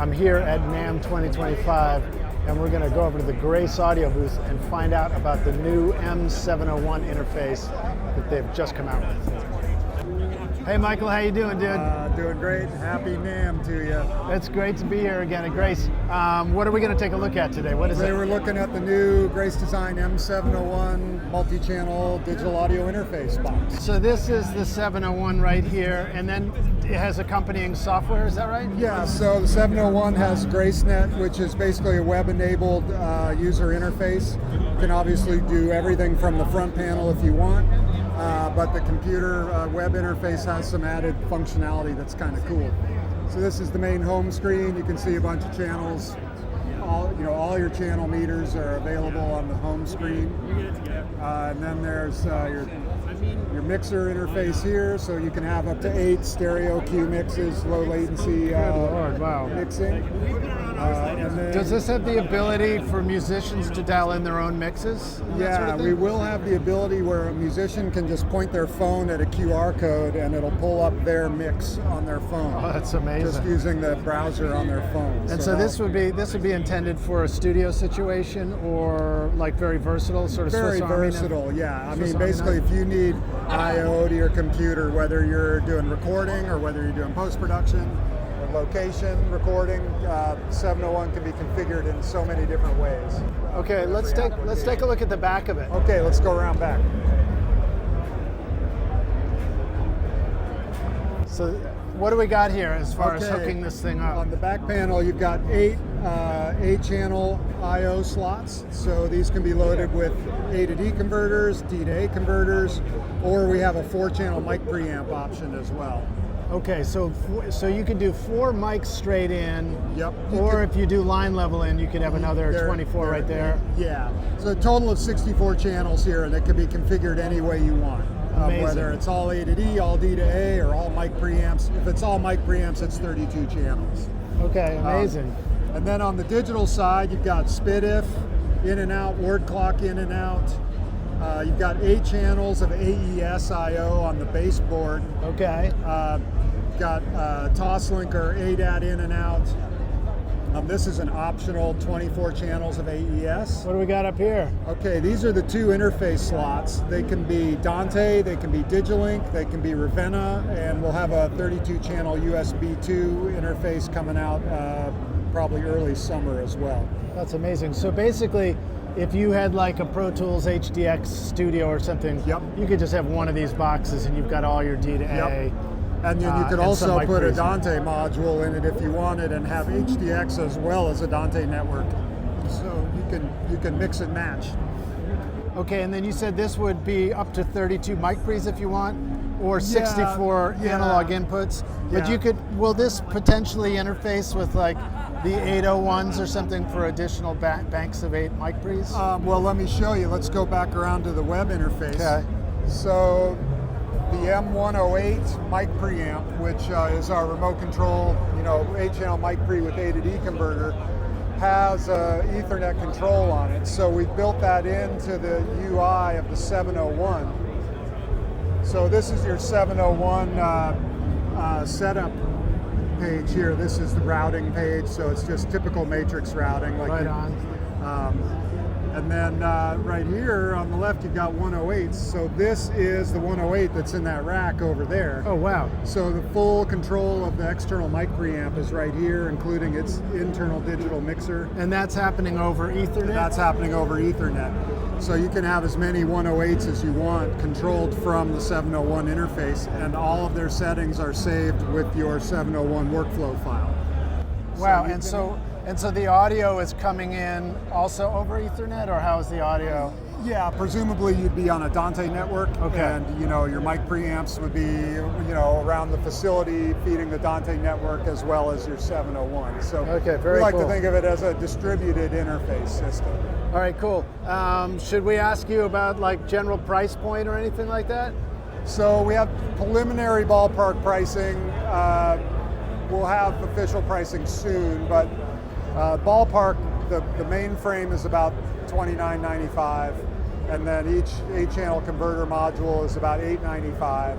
I'm here at Namm 2025, and we're going to go over to the Grace audio booth and find out about the new M701 interface that they've just come out with. Hey Michael, how you doing, dude? Doing great. Happy Namm to you. It's great to be here again at Grace. What are we going to take a look at today? What is it? We're looking at the new Grace Design M701 multi-channel digital audio interface box. So this is the 701 right here, and then it has accompanying software, is that right? Yeah, so the 701 has GraceNet, which is basically a web-enabled user interface. You can obviously do everything from the front panel if you want, but the computer web interface has some added functionality that's kind of cool. So this is the main home screen. You can see a bunch of channels. All your channel meters are available on the home screen. And then there's your mixer interface here, so you can have up to 8 stereo cue mixes, low latency mixing. And then, does this have the ability for musicians to dial in their own mixes? Yeah, we will have the ability where a musician can just point their phone at a QR code and it'll pull up their mix on their phone. Oh, that's amazing. Just using the browser on their phone. And so this would be intended for a studio situation, or like very versatile, sort of very Swiss Army versatile, yeah. I Swiss mean, Army basically, knife. if you need I/O to your computer, whether you're doing recording or whether you're doing post-production or location recording, 701 can be configured in so many different ways. Okay, let's take a look at the back of it. Okay, let's go around back. So what do we got here as far as hooking this thing up? On the back panel, you've got 8 8-channel I/O slots. So these can be loaded with A to D converters, D to A converters, or we have a 4-channel mic preamp option as well. Okay, so you could do 4 mics straight in. Yep. Or if you do line level in, you could have another 24 right there. Yeah. So a total of 64 channels here, and it can be configured any way you want. Whether it's all A to D, all D to A, or all mic preamps. If it's all mic preamps, it's 32 channels. Okay, amazing. And then on the digital side, you've got SPDIF, in and out, word clock in and out. You've got 8 channels of AES I/O on the baseboard. Okay. Got Toslink or ADAT in and out. This is an optional 24 channels of AES. What do we got up here? Okay, these are the 2 interface slots. They can be Dante, they can be Digilink, they can be Ravenna, and we'll have a 32 channel USB 2 interface coming out probably early summer as well. That's amazing. So basically, if you had like a Pro Tools HDX Studio or something, you could just have one of these boxes and you've got all your D to A. And then you could also put a Dante module in it if you wanted and have HDX as well as a Dante network. So you can mix and match. Okay, and then you said this would be up to 32 mic pre's if you want, or 64 analog inputs. But will this potentially interface with like the 801s or something for additional banks of 8 mic pre's? Well, let me show you. Let's go back around to the web interface. Okay. So the M108 mic preamp, which is our remote control, 8-channel mic pre with A to D converter, has Ethernet control on it. So we built that into the UI of the 701. So this is your 701 setup page here. This is the routing page, so it's just typical matrix routing. Right on. And then right here on the left, you've got 108s. So this is the 108 that's in that rack over there. Oh, wow. So the full control of the external mic preamp is right here, including its internal digital mixer. And that's happening over Ethernet? That's happening over Ethernet. So you can have as many 108s as you want controlled from the 701 interface, and all of their settings are saved with your 701 workflow file. Wow, and so the audio is coming in also over Ethernet, or how is the audio? Yeah, presumably you'd be on a Dante network, and your mic preamps would be around the facility feeding the Dante network as well as your 701. So we like to think of it as a distributed interface system. All right, cool. Should we ask you about like general price point or anything like that? So we have preliminary ballpark pricing. We'll have official pricing soon, but ballpark, the main frame is about $29.95, and then each 8-channel converter module is about $8.95.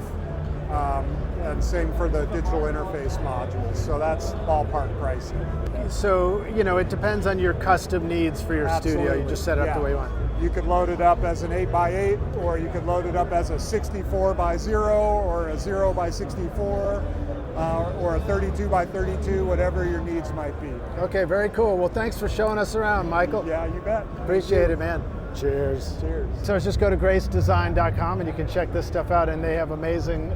and same for the digital interface modules. So that's ballpark pricing. So, you know, it depends on your custom needs for your studio. You just set it up the way you want. You could load it up as an 8x8, or you could load it up as a 64x0, or a 0x64, or a 32x32, whatever your needs might be. Okay, very cool. Well, thanks for showing us around, Michael. Yeah, you bet. Appreciate it, man. Cheers. Cheers. So just go to gracedesign.com and you can check this stuff out, and they have amazing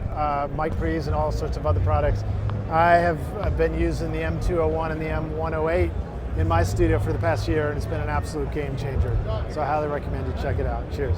mic pre's and all sorts of other products. I've been using the M201 and the M108 in my studio for the past year, and it's been an absolute game changer. So I highly recommend you check it out. Cheers.